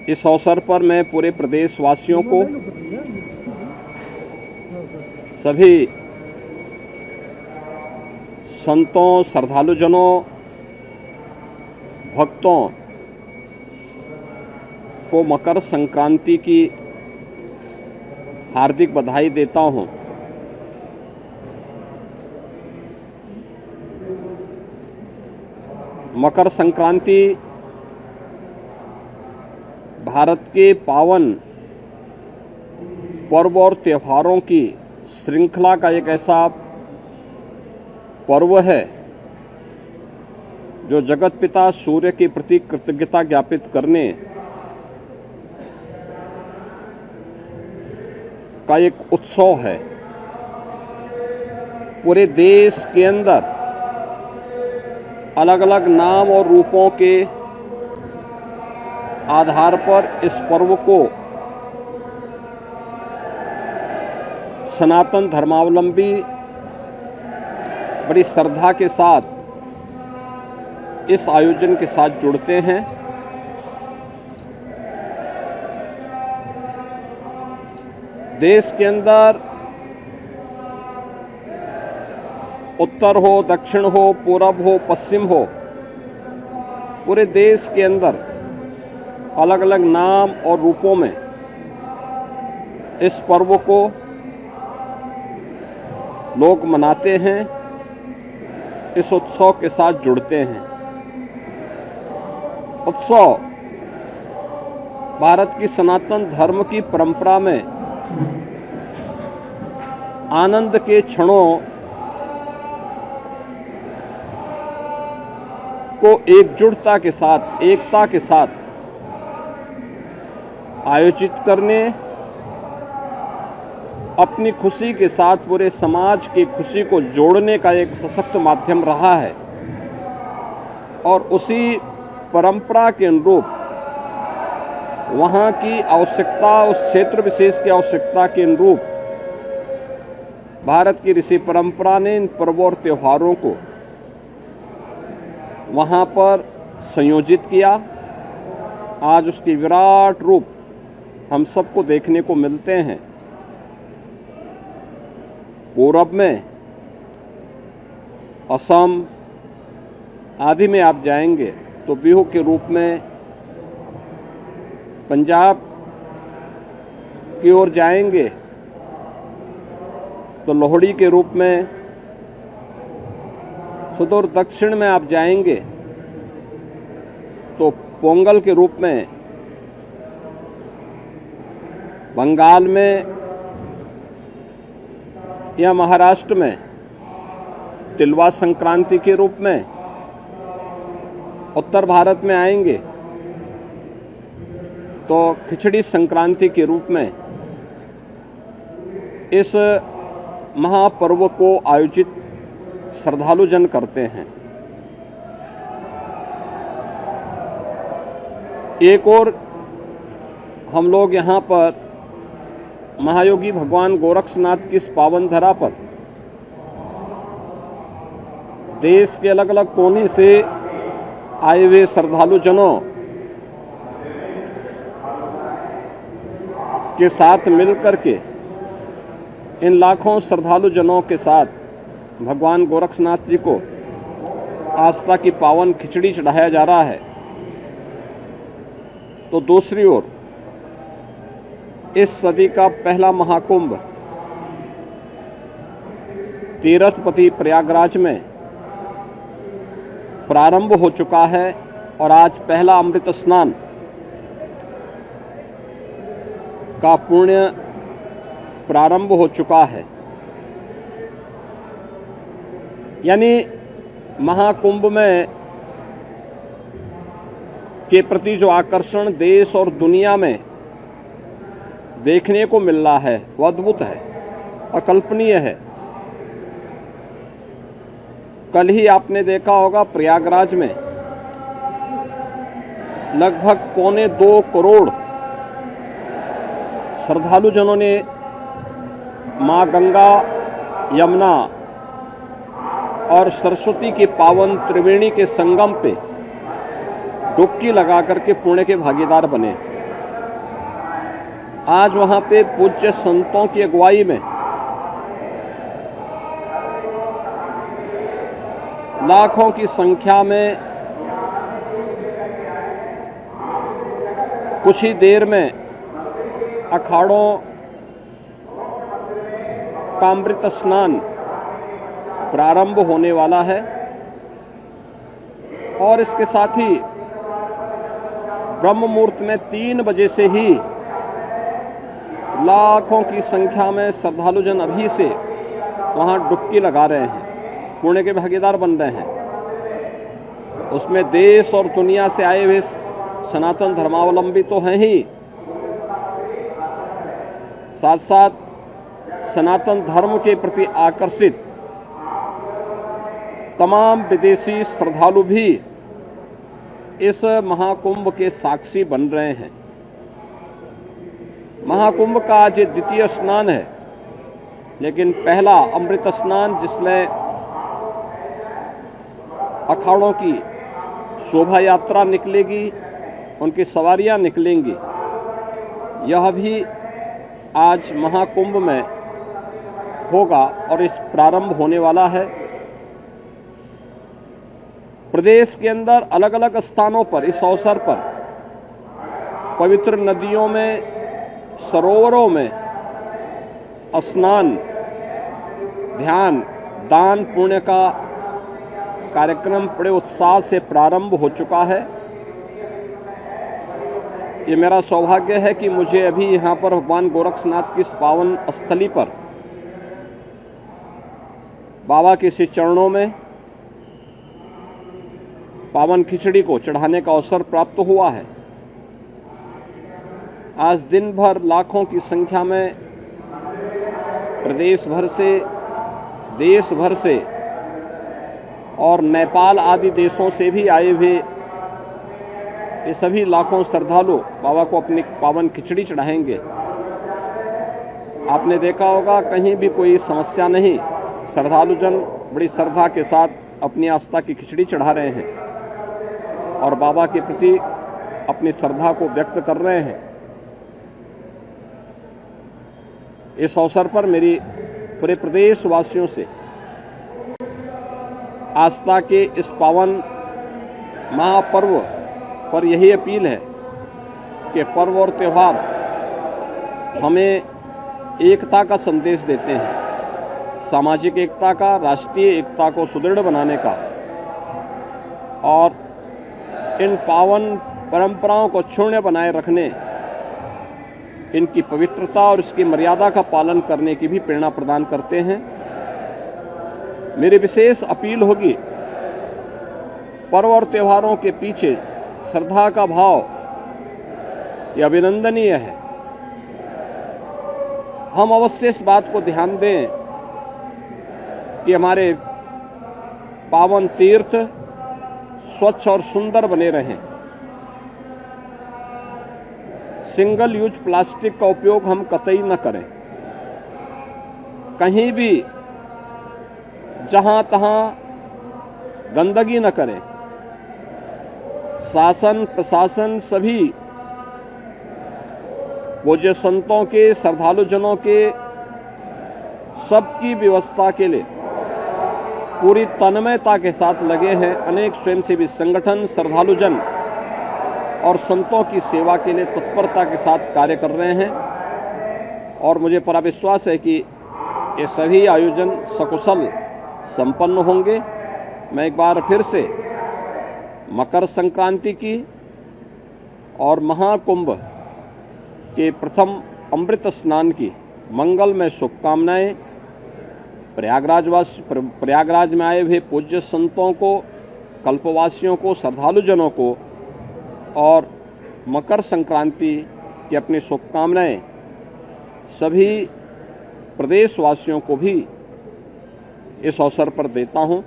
इस अवसर पर मैं पूरे प्रदेशवासियों को, सभी संतों, श्रद्धालुजनों, भक्तों को मकर संक्रांति की हार्दिक बधाई देता हूं। मकर संक्रांति भारत के पावन पर्व और त्योहारों की श्रृंखला का एक ऐसा पर्व है जो जगत पिता सूर्य के प्रति कृतज्ञता ज्ञापित करने का एक उत्सव है। पूरे देश के अंदर अलग अलग नाम और रूपों के आधार पर इस पर्व को सनातन धर्मावलंबी बड़ी श्रद्धा के साथ इस आयोजन के साथ जुड़ते हैं। देश के अंदर उत्तर हो, दक्षिण हो, पूरब हो, पश्चिम हो, पूरे देश के अंदर अलग अलग नाम और रूपों में इस पर्व को लोग मनाते हैं, इस उत्सव के साथ जुड़ते हैं। उत्सव भारत की सनातन धर्म की परंपरा में आनंद के क्षणों को एकजुटता के साथ, एकता के साथ आयोजित करने, अपनी खुशी के साथ पूरे समाज की खुशी को जोड़ने का एक सशक्त माध्यम रहा है। और उसी परंपरा के अनुरूप वहाँ की आवश्यकता, उस क्षेत्र विशेष की आवश्यकता के अनुरूप भारत की ऋषि परंपरा ने इन पर्वों और त्योहारों को वहाँ पर संयोजित किया। आज उसकी विराट रूप हम सबको देखने को मिलते हैं। पूरब में असम आदि में आप जाएंगे तो बिहू के रूप में, पंजाब की ओर जाएंगे तो लोहड़ी के रूप में, सुदूर दक्षिण में आप जाएंगे तो पोंगल के रूप में, बंगाल में या महाराष्ट्र में तिलवा संक्रांति के रूप में, उत्तर भारत में आएंगे तो खिचड़ी संक्रांति के रूप में इस महापर्व को आयोजित श्रद्धालुजन करते हैं। एक और हम लोग यहाँ पर महायोगी भगवान गोरक्षनाथ की इस पावन धरा पर देश के अलग अलग कोने से आए हुए श्रद्धालुजनों के साथ मिलकर के, इन लाखों श्रद्धालुजनों के साथ भगवान गोरक्षनाथ जी को आस्था की पावन खिचड़ी चढ़ाया जा रहा है। तो दूसरी ओर इस सदी का पहला महाकुंभ तीर्थपति प्रयागराज में प्रारंभ हो चुका है और आज पहला अमृत स्नान का पुण्य प्रारंभ हो चुका है। यानी महाकुंभ में के प्रति जो आकर्षण देश और दुनिया में देखने को मिल रहा है वो अद्भुत है, अकल्पनीय है। कल ही आपने देखा होगा प्रयागराज में लगभग 1.25 करोड़ श्रद्धालुजनों ने मां गंगा, यमुना और सरस्वती के पावन त्रिवेणी के संगम पे डुबकी लगा करके पुण्य के भागीदार बने। आज वहां पे पूज्य संतों की अगुवाई में लाखों की संख्या में कुछ ही देर में अखाड़ों का अमृत स्नान प्रारंभ होने वाला है और इसके साथ ही ब्रह्म मुहूर्त में 3 बजे से ही लाखों की संख्या में श्रद्धालुजन अभी से वहां डुबकी लगा रहे हैं, पुण्य के भागीदार बन रहे हैं। उसमें देश और दुनिया से आए हुए सनातन धर्मावलंबी तो हैं ही, साथ साथ सनातन धर्म के प्रति आकर्षित तमाम विदेशी श्रद्धालु भी इस महाकुंभ के साक्षी बन रहे हैं। महाकुंभ का आज द्वितीय स्नान है, लेकिन पहला अमृत स्नान जिसमें अखाड़ों की शोभा यात्रा निकलेगी, उनकी सवारियां निकलेंगी, यह भी आज महाकुंभ में होगा और इस प्रारंभ होने वाला है। प्रदेश के अंदर अलग अलग स्थानों पर इस अवसर पर पवित्र नदियों में, सरोवरों में स्नान, ध्यान, दान, पुण्य का कार्यक्रम बड़े उत्साह से प्रारंभ हो चुका है। ये मेरा सौभाग्य है कि मुझे अभी यहाँ पर भगवान गोरक्षनाथ की इस पावन स्थली पर बाबा के श्री चरणों में पावन खिचड़ी को चढ़ाने का अवसर प्राप्त हुआ है। आज दिन भर लाखों की संख्या में प्रदेश भर से, देश भर से और नेपाल आदि देशों से भी आए हुए ये सभी लाखों श्रद्धालु बाबा को अपनी पावन खिचड़ी चढ़ाएंगे। आपने देखा होगा कहीं भी कोई समस्या नहीं, श्रद्धालुजन बड़ी श्रद्धा के साथ अपनी आस्था की खिचड़ी चढ़ा रहे हैं और बाबा के प्रति अपनी श्रद्धा को व्यक्त कर रहे हैं। इस अवसर पर मेरी पूरे प्रदेश वासियों से आस्था के इस पावन महापर्व पर यही अपील है कि पर्व और त्यौहार हमें एकता का संदेश देते हैं, सामाजिक एकता का, राष्ट्रीय एकता को सुदृढ़ बनाने का, और इन पावन परंपराओं को अक्षुण्य बनाए रखने, इनकी पवित्रता और इसकी मर्यादा का पालन करने की भी प्रेरणा प्रदान करते हैं। मेरी विशेष अपील होगी, पर्व और त्योहारों के पीछे श्रद्धा का भाव यह अभिनंदनीय है। हम अवश्य इस बात को ध्यान दें कि हमारे पावन तीर्थ स्वच्छ और सुंदर बने रहें। सिंगल यूज प्लास्टिक का उपयोग हम कतई न करें। कहीं भी जहां तहां गंदगी न करें। शासन प्रशासन सभी पूज्य संतों के, श्रद्धालुजनों के सबकी व्यवस्था के लिए पूरी तन्मयता के साथ लगे हैं। अनेक स्वयंसेवी संगठन श्रद्धालुजन और संतों की सेवा के लिए तत्परता के साथ कार्य कर रहे हैं और मुझे पूरा विश्वास है कि ये सभी आयोजन सकुशल संपन्न होंगे। मैं एक बार फिर से मकर संक्रांति की और महाकुंभ के प्रथम अमृत स्नान की मंगलमय शुभकामनाएं प्रयागराज में आए हुए पूज्य संतों को, कल्पवासियों को, श्रद्धालुजनों को और मकर संक्रांति की अपनी शुभकामनाएं सभी प्रदेशवासियों को भी इस अवसर पर देता हूं।